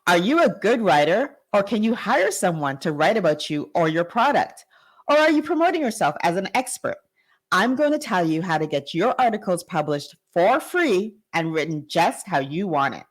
Are you a good writer, or can you hire someone to write about you or your product? Or are you promoting yourself as an expert? I'm going to tell you how to get your articles published for free and written just how you want it.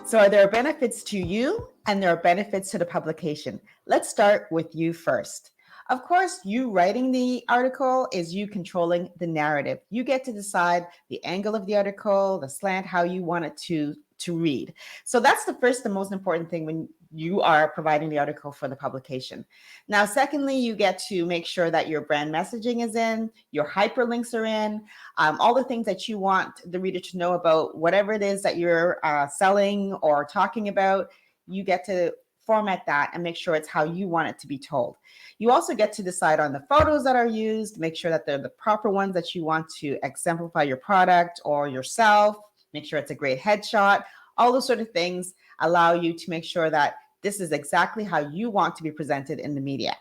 So there are benefits to you and there are benefits to the publication. Let's start with you first. Of course, you writing the article is you controlling the narrative. You get to decide the angle of the article, the slant, how you want it to read. So that's the first and most important thing when you are providing the article for the publication. Now, secondly, you get to make sure that your brand messaging is in, your hyperlinks are in, all the things that you want the reader to know about whatever it is that you're selling or talking about. You get to format that and make sure it's how you want it to be told. You also get to decide on the photos that are used, make sure that they're the proper ones that you want to exemplify your product or yourself, make sure it's a great headshot. All those sort of things allow you to make sure that this is exactly how you want to be presented in the media.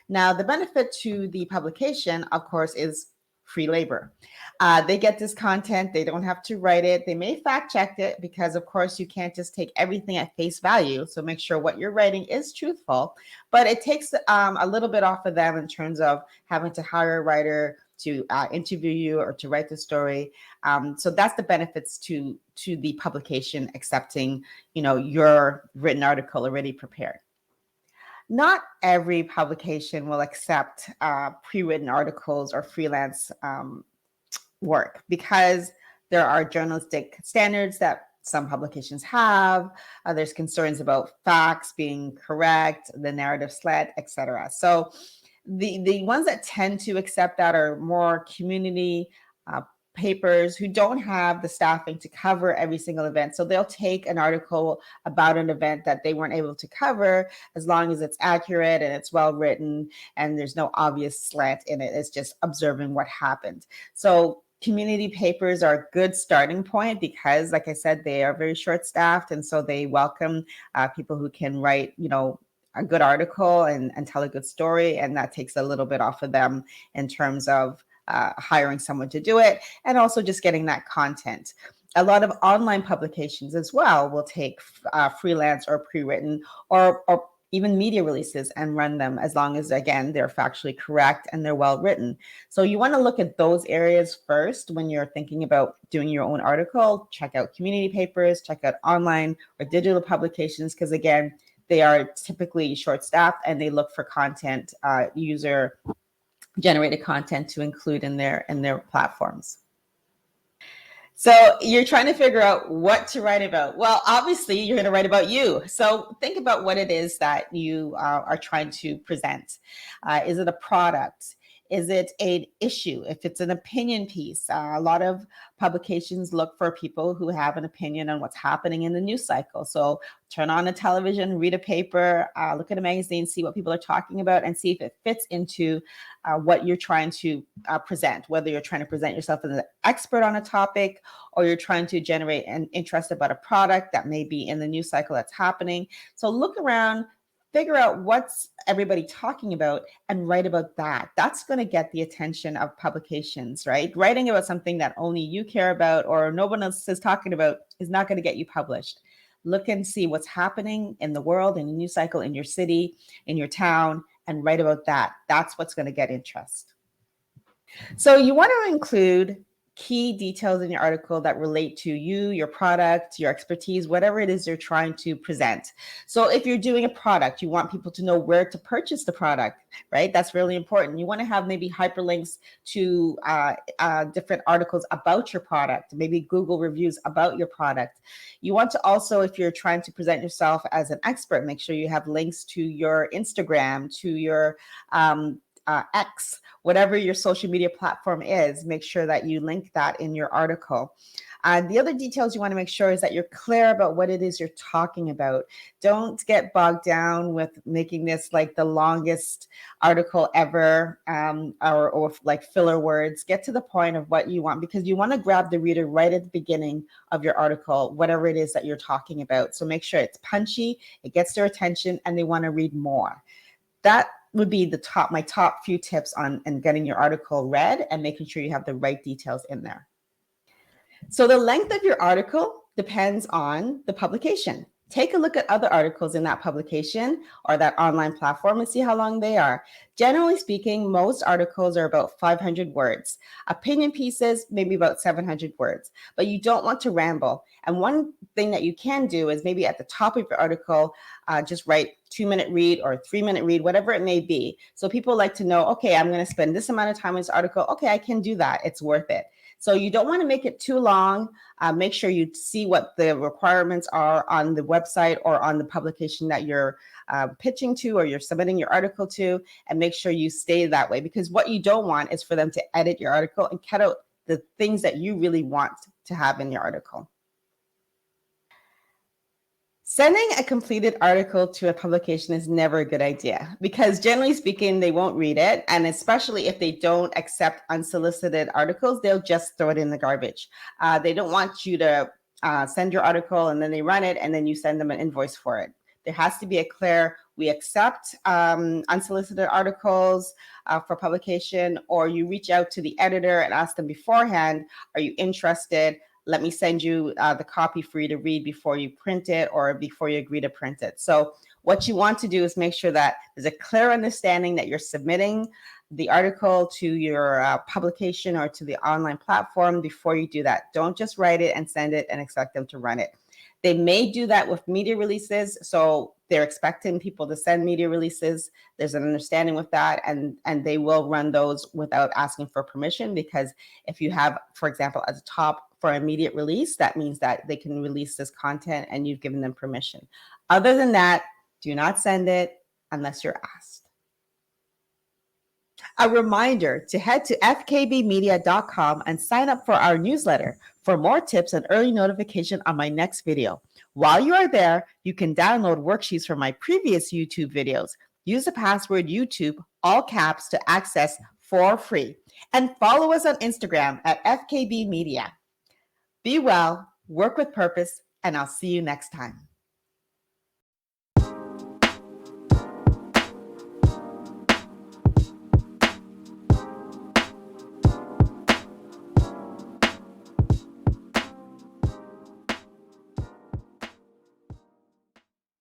Now, the benefit to the publication, of course, is free labor. They get this content. They don't have to write it. They may fact check it because, of course, you can't just take everything at face value. So make sure what you're writing is truthful. But it takes a little bit off of them in terms of having to hire a writer to interview you or to write the story. So that's the benefits to the publication accepting, your written article already prepared. Not every publication will accept pre-written articles or freelance work because there are journalistic standards that some publications have. There's concerns about facts being correct, the narrative slant, etc. So the ones that tend to accept that are more community papers who don't have the staffing to cover every single event. So they'll take an article about an event that they weren't able to cover as long as it's accurate and it's well written and there's no obvious slant in it. It's just observing what happened. So community papers are a good starting point because, like I said, they are very short staffed. And so they welcome people who can write, a good article and tell a good story. And that takes a little bit off of them in terms of hiring someone to do it, and also just getting that content. A lot of online publications as well will take freelance or pre-written or even media releases and run them as long as, again, they're factually correct and they're well written. So you want to look at those areas first when you're thinking about doing your own article. Check out community papers, check out online or digital publications, because again, they are typically short-staffed and they look for content, user generated content to include in their platforms. So you're trying to figure out what to write about. Well, obviously you're going to write about you. So think about what it is that you are trying to present. Is it a product? Is it an issue? If it's an opinion piece, a lot of publications look for people who have an opinion on what's happening in the news cycle. So turn on a television, read a paper, look at a magazine, see what people are talking about, and see if it fits into what you're trying to present, whether you're trying to present yourself as an expert on a topic or you're trying to generate an interest about a product that may be in the news cycle that's happening. So look around, figure out what's everybody talking about and write about that. That's going to get the attention of publications, right? Writing about something that only you care about or no one else is talking about is not going to get you published. Look and see what's happening in the world, in the news cycle, in your city, in your town, and write about that. That's what's going to get interest. So you want to include key details in your article that relate to you, your product, your expertise, whatever it is you're trying to present. So if you're doing a product, you want people to know where to purchase the product, right? That's really important. You want to have maybe hyperlinks to different articles about your product, maybe Google reviews about your product. You want to also, if you're trying to present yourself as an expert, make sure you have links to your Instagram, to your X, whatever your social media platform is, make sure that you link that in your article. The other details you want to make sure is that you're clear about what it is you're talking about. Don't get bogged down with making this like the longest article ever or like filler words. Get to the point of what you want, because you want to grab the reader right at the beginning of your article, whatever it is that you're talking about. So make sure it's punchy, it gets their attention, and they want to read more. That would be my top few tips on getting your article read and making sure you have the right details in there. So the length of your article depends on the publication. Take a look at other articles in that publication or that online platform and see how long they are. Generally speaking, most articles are about 500 words. Opinion pieces, maybe about 700 words, but you don't want to ramble. And one thing that you can do is maybe at the top of your article, just write 2-minute read or 3-minute read, whatever it may be. So people like to know, okay, I'm going to spend this amount of time on this article. Okay, I can do that. It's worth it. So you don't want to make it too long. Make sure you see what the requirements are on the website or on the publication that you're pitching to or you're submitting your article to, and make sure you stay that way, because what you don't want is for them to edit your article and cut out the things that you really want to have in your article. Sending a completed article to a publication is never a good idea because generally speaking, they won't read it. And especially if they don't accept unsolicited articles, they'll just throw it in the garbage. They don't want you to send your article and then they run it and then you send them an invoice for it. There has to be a clear, we accept unsolicited articles for publication, or you reach out to the editor and ask them beforehand, are you interested? Let me send you the copy for you to read before you print it or before you agree to print it. So what you want to do is make sure that there's a clear understanding that you're submitting the article to your publication or to the online platform before you do that. Don't just write it and send it and expect them to run it. They may do that with media releases. So they're expecting people to send media releases. There's an understanding with that, and they will run those without asking for permission, because if you have, for example, at the top for immediate release, that means that they can release this content and you've given them permission. Other than that, do not send it unless you're asked. A reminder to head to fkbmedia.com and sign up for our newsletter for more tips and early notification on my next video. While you are there, you can download worksheets from my previous YouTube videos. Use the password YouTube, all caps, to access for free. And follow us on Instagram at FKB Media. Be well, work with purpose, and I'll see you next time.